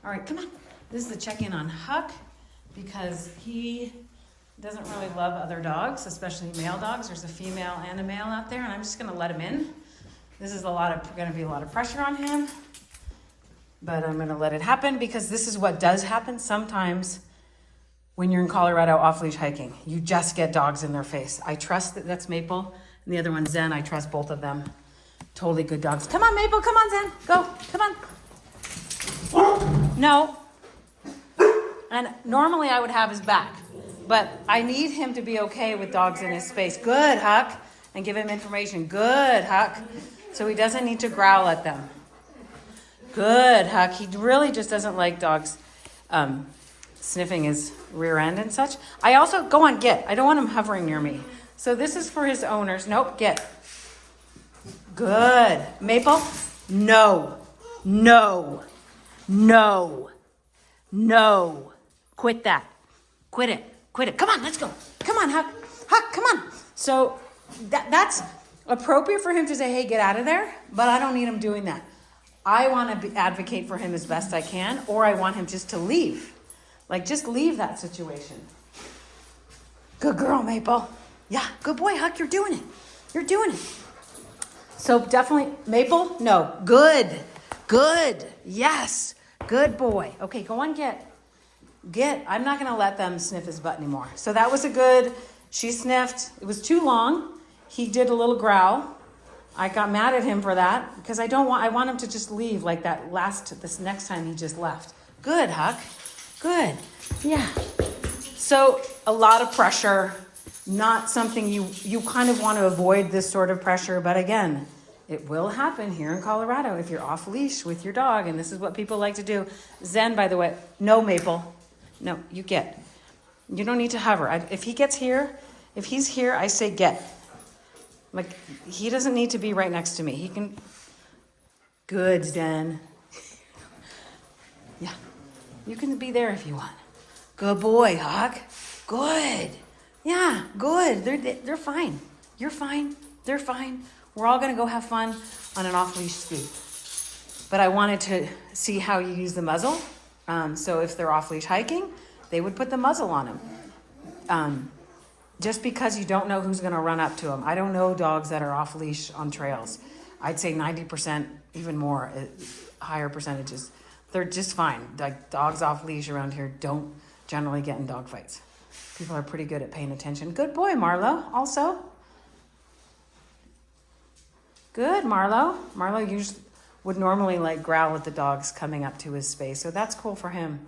All right, come on. This is the check-in on Huck because he doesn't really love other dogs, especially male dogs. There's a female and a male out there, and I'm just gonna let him in. This is gonna be a lot of pressure on him, but I'm gonna let it happen because this is what does happen sometimes when you're in Colorado off-leash hiking. You just get dogs in their face. I trust that's Maple, and the other one's Zen. I trust both of them. Totally good dogs. Come on, Maple, come on, Zen, go, come on. No. And normally I would have his back, but I need him to be okay with dogs in his space. Good, Huck. And give him information. Good, Huck. So he doesn't need to growl at them. Good, Huck. He really just doesn't like dogs sniffing his rear end and such. I also, go on, get. I don't want him hovering near me. So this is for his owners. Nope, get. Good. Maple? No. No. No. No. Quit that. Quit it. Quit it. Come on, let's go. Come on, Huck. Huck, come on. So that's appropriate for him to say, hey, get out of there, but I don't need him doing that. I want to advocate for him as best I can, or I want him just to leave. Like, just leave that situation. Good girl, Maple. Yeah, good boy, Huck. You're doing it. You're doing it. So definitely, Maple, no. Good. Good. Yes. Good boy. Okay, go on, get. Get. I'm not going to let them sniff his butt anymore. So that was a good, she sniffed. It was too long. He did a little growl. I got mad at him for that because I want him to just leave like that this next time he just left. Good, Huck. Good. Yeah. So a lot of pressure, not something you kind of want to avoid this sort of pressure. But again, it will happen here in Colorado if you're off leash with your dog. And this is what people like to do. Zen, by the way, no, Maple. No, you get. You don't need to hover. If he's here, I say get. Like, he doesn't need to be right next to me. He can. Good, Zen. Yeah. You can be there if you want. Good boy, Huck. Good. Yeah, good. They're fine. You're fine. They're fine. We're all going to go have fun on an off-leash ski. But I wanted to see how you use the muzzle. So if they're off-leash hiking, they would put the muzzle on them. Just because you don't know who's going to run up to them. I don't know dogs that are off-leash on trails. I'd say 90%, even more, higher percentages. They're just fine. Like, dogs off-leash around here don't generally get in dog fights. People are pretty good at paying attention. Good boy, Marlo, also. Good, Marlo. Marlo usually would normally like growl at the dogs coming up to his space. So that's cool for him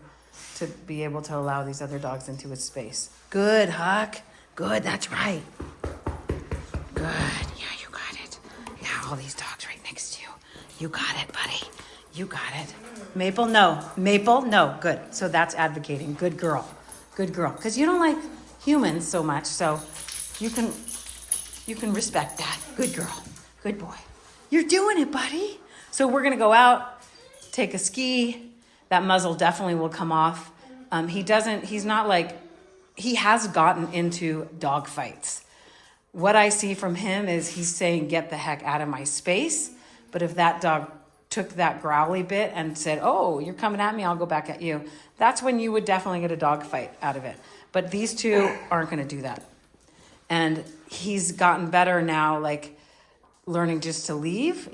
to be able to allow these other dogs into his space. Good, Huck. Good, that's right. Good. Yeah, you got it. Yeah, all these dogs right next to you. You got it, buddy. You got it. Maple, no. Maple, no. Good. So that's advocating. Good girl. Good girl. Because you don't like humans so much, so you can respect that. Good girl. Good boy. You're doing it, buddy. So we're going to go out, take a ski. That muzzle definitely will come off. He has gotten into dog fights. What I see from him is he's saying, get the heck out of my space. But if that dog took that growly bit and said, oh, you're coming at me, I'll go back at you. That's when you would definitely get a dog fight out of it. But these two aren't going to do that. And he's gotten better now, like learning just to leave,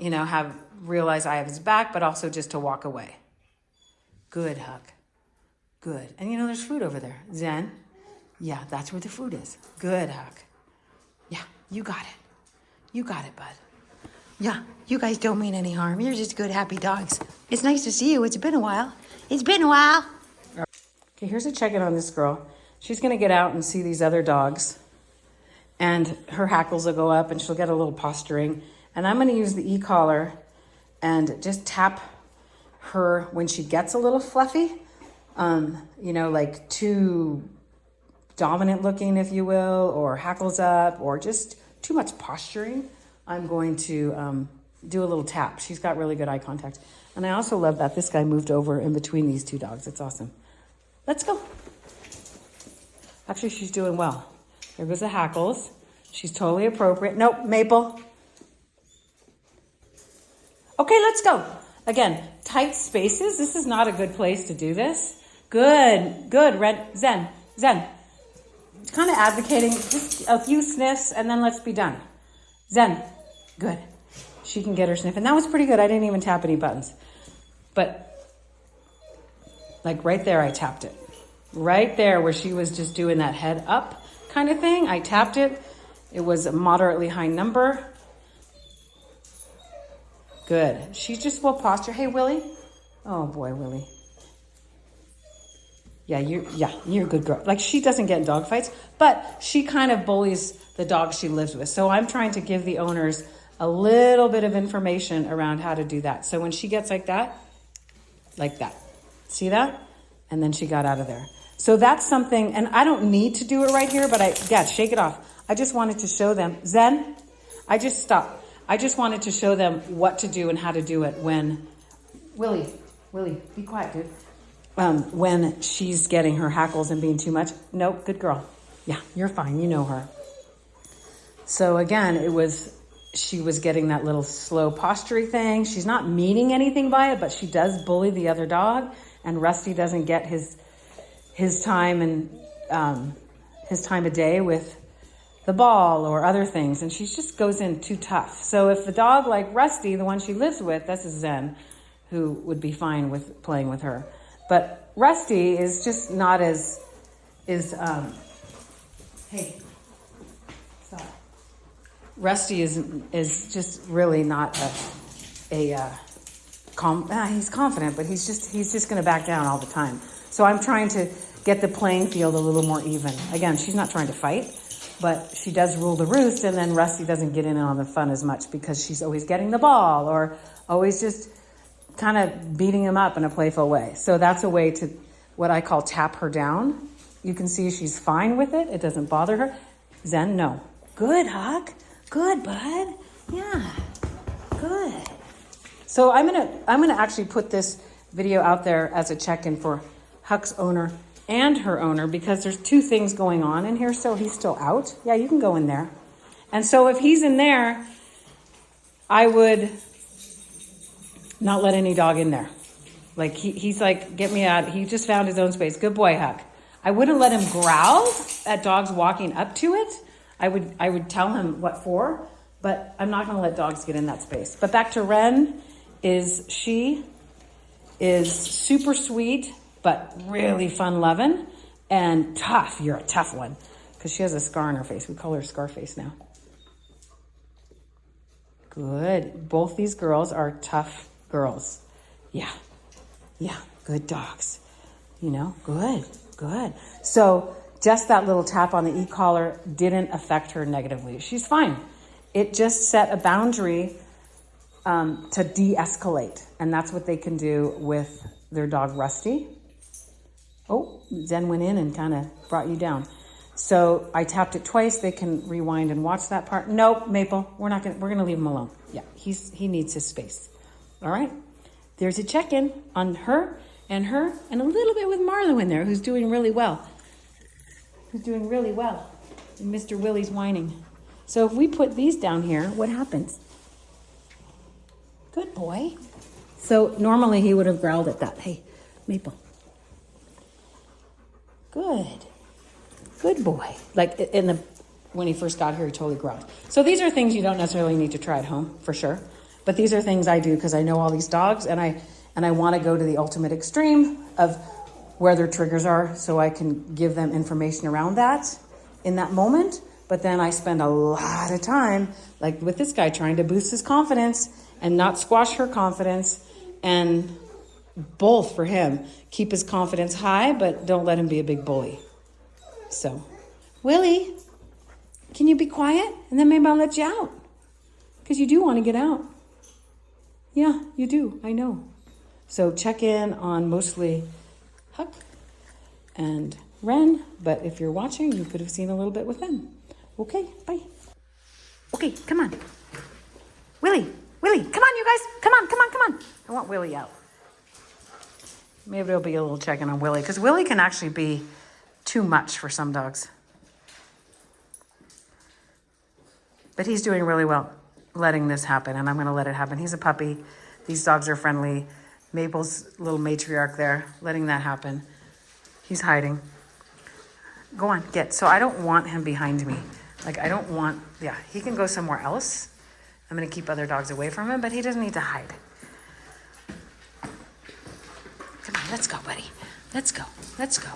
realize I have his back, but also just to walk away. Good, Huck. Good. And there's food over there. Zen. Yeah, that's where the food is. Good, Huck. Yeah, you got it. You got it, bud. Yeah, you guys don't mean any harm. You're just good, happy dogs. It's nice to see you. It's been a while. It's been a while. Okay, here's a check-in on this girl. She's going to get out and see these other dogs. And her hackles will go up and she'll get a little posturing. And I'm going to use the e-collar and just tap her when she gets a little fluffy. Like too dominant looking, if you will, or hackles up, or just too much posturing. I'm going to do a little tap. She's got really good eye contact. And I also love that this guy moved over in between these two dogs. It's awesome. Let's go. Actually, she's doing well. There goes the hackles. She's totally appropriate. Nope, Maple. Okay, let's go. Again, tight spaces. This is not a good place to do this. Good, good, Zen. Kind of advocating just a few sniffs and then let's be done. Zen, good. She can get her sniff. And that was pretty good. I didn't even tap any buttons. But like right there, I tapped it. Right there where she was just doing that head up kind of thing. I tapped it. It was a moderately high number. Good. She's just well postured. Hey, Willie. Oh boy, Willie. Yeah, you're a good girl. Like she doesn't get in dog fights, but she kind of bullies the dog she lives with. So I'm trying to give the owners a little bit of information around how to do that. So when she gets like that, see that? And then she got out of there. So that's something, and I don't need to do it right here, but shake it off. I just wanted to show them. Zen, I just wanted to show them what to do and how to do it when, Willie, be quiet, dude. When she's getting her hackles and being too much. Nope, good girl. Yeah, you're fine. You know her. So again, she was getting that little slow posturing thing. She's not meaning anything by it, but she does bully the other dog, and Rusty doesn't get his time and his time of day with the ball or other things, and she just goes in too tough. So if the dog like Rusty, the one she lives with, this is Zen, who would be fine with playing with her. But Rusty is just not hey, stop. Rusty is just really not he's confident, but he's just going to back down all the time. So I'm trying to get the playing field a little more even. Again, she's not trying to fight, but she does rule the roost, and then Rusty doesn't get in on the fun as much because she's always getting the ball or always just kind of beating him up in a playful way. So that's a way to what I call tap her down. You can see she's fine with it. It doesn't bother her. Zen, no. Good, Huck. Good, bud. Yeah. Good. So I'm gonna actually put this video out there as a check-in for Huck's owner and her owner because there's two things going on in here. So he's still out. Yeah, you can go in there. And so if he's in there, I would not let any dog in there. Like he's like, get me out. He just found his own space. Good boy, Huck. I wouldn't let him growl at dogs walking up to it. I would tell him what for, but I'm not going to let dogs get in that space. But back to Wren, she is super sweet, but really fun-loving and tough. You're a tough one because she has a scar on her face. We call her Scarface now. Good. Both these girls are tough girls. Yeah. Good dogs. Good. So just that little tap on the e-collar didn't affect her negatively. She's fine. It just set a boundary to de-escalate. And that's what they can do with their dog, Rusty. Oh, Zen went in and kind of brought you down. So I tapped it twice. They can rewind and watch that part. Nope, Maple, we're gonna leave him alone. Yeah, he needs his space. All right. There's a check-in on her and a little bit with Marlo in there, who's doing really well. And Mr. Willie's whining. So if we put these down here, what happens? Good boy. So normally he would have growled at that. Hey, Maple. Good boy. Like when he first got here, he totally growled. So these are things you don't necessarily need to try at home, for sure. But these are things I do because I know all these dogs, and I want to go to the ultimate extreme of where their triggers are so I can give them information around that in that moment. But then I spend a lot of time, like with this guy, trying to boost his confidence and not squash her confidence, and both for him, keep his confidence high, but don't let him be a big bully. So, Willie, can you be quiet? And then maybe I'll let you out. Because you do want to get out. Yeah, you do. I know. So check in on mostly Huck and Wren. But if you're watching, you could have seen a little bit with them. Okay, bye. Okay, come on. Willie, come on, you guys. Come on. I want Willie out. Maybe there'll be a little check-in on Willie, because Willie can actually be too much for some dogs. But he's doing really well letting this happen, and I'm going to let it happen. He's a puppy. These dogs are friendly. Maple's little matriarch there, letting that happen. He's hiding. Go on, get. So I don't want him behind me. Like, I don't want, yeah, he can go somewhere else. I'm going to keep other dogs away from him, but he doesn't need to hide. Come on, let's go, buddy. Let's go. Let's go.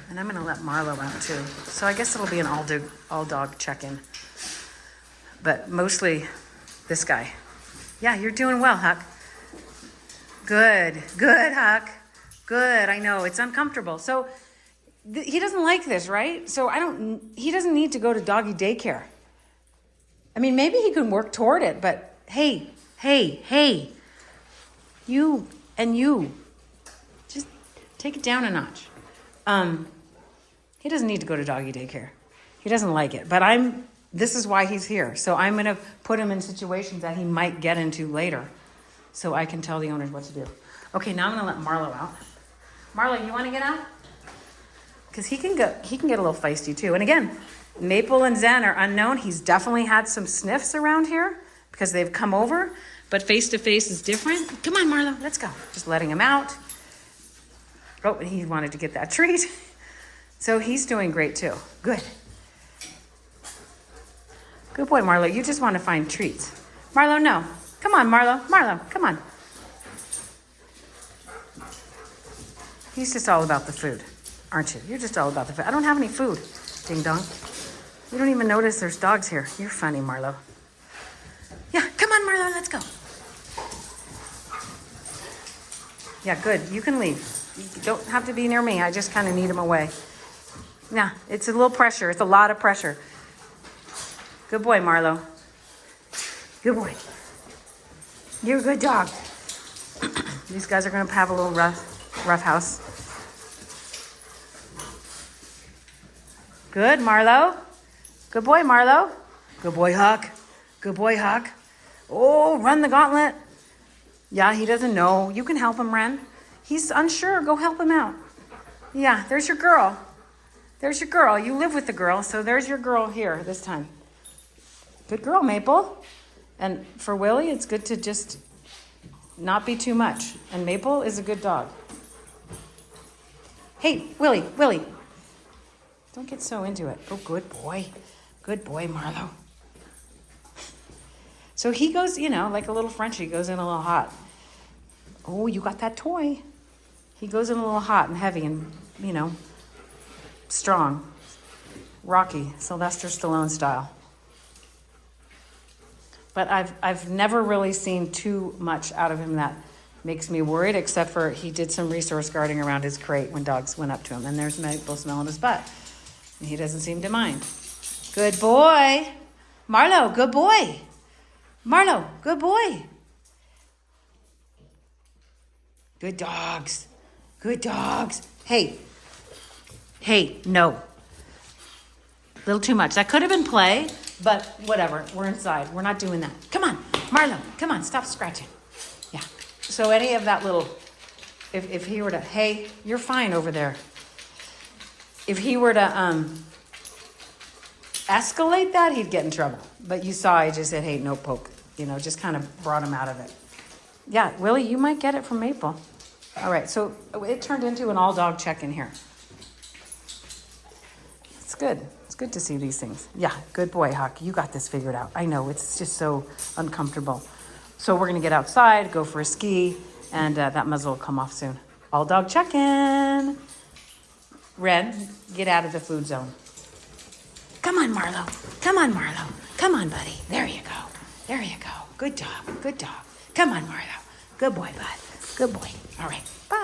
And I'm going to let Marlo out too. So I guess it'll be an all-dog check-in. But mostly this guy. Yeah, you're doing well, Huck. Good. Good, Huck. Good. I know, it's uncomfortable. So he doesn't like this, right? So he doesn't need to go to doggy daycare. I mean, maybe he can work toward it, but hey, you and you, just take it down a notch. He doesn't need to go to doggy daycare. He doesn't like it, but this is why he's here. So I'm going to put him in situations that he might get into later so I can tell the owners what to do. Okay, now I'm going to let Marlo out. Marlo, you want to get out? Because he can get a little feisty too. And again, Maple and Zen are unknown. He's definitely had some sniffs around here because they've come over, but face-to-face is different. Come on, Marlo, let's go. Just letting him out. Oh, he wanted to get that treat. So he's doing great too. Good. Good boy, Marlo. You just want to find treats. Marlo, no. Come on, Marlo. Marlo, come on. He's just all about the food, aren't you? You're just all about the food. I don't have any food, ding dong. You don't even notice there's dogs here. You're funny, Marlo. Yeah, come on, Marlo, let's go. Yeah, good. You can leave. You don't have to be near me. I just kind of need him away. Yeah, it's a little pressure. It's a lot of pressure. Good boy, Marlo. Good boy. You're a good dog. These guys are going to have a little rough house. Good, Marlo. Good boy, Marlo. Good boy, Huck. Good boy, Huck. Oh, run the gauntlet. Yeah, he doesn't know. You can help him, Wren. He's unsure. Go help him out. Yeah, there's your girl. There's your girl. You live with the girl, so there's your girl here this time. Good girl, Maple. And for Willie, it's good to just not be too much. And Maple is a good dog. Hey, Willie. Don't get so into it. Oh, good boy. Good boy, Marlo. So he goes, like a little Frenchie, goes in a little hot. Oh, you got that toy. He goes in a little hot and heavy and, strong. Rocky, Sylvester Stallone style. But I've never really seen too much out of him that makes me worried, except for he did some resource guarding around his crate when dogs went up to him. And there's Maple smelling his butt. And he doesn't seem to mind. Good boy. Marlo, good boy. Marlo, good boy. Good dogs. Good dogs. Hey, no. A little too much. That could have been play, but whatever. We're inside. We're not doing that. Come on, Marlo. Come on, stop scratching. Yeah. So any of that little, if he were to, hey, you're fine over there. If he were to escalate that, he'd get in trouble. But you saw I just said, hey, no poke. Just kind of brought him out of it. Yeah, Willie, you might get it from Maple. All right, so it turned into an all-dog check-in here. It's good. It's good to see these things. Yeah, good boy, Huck. You got this figured out. I know, it's just so uncomfortable. So we're going to get outside, go for a ski, and that muzzle will come off soon. All-dog check-in. Wren, get out of the food zone. Come on, Marlo. Come on, Marlo. Come on, buddy. There you go. There you go. Good job. Good dog. Come on, Marlo. Good boy, bud. Good boy. All right. Bye.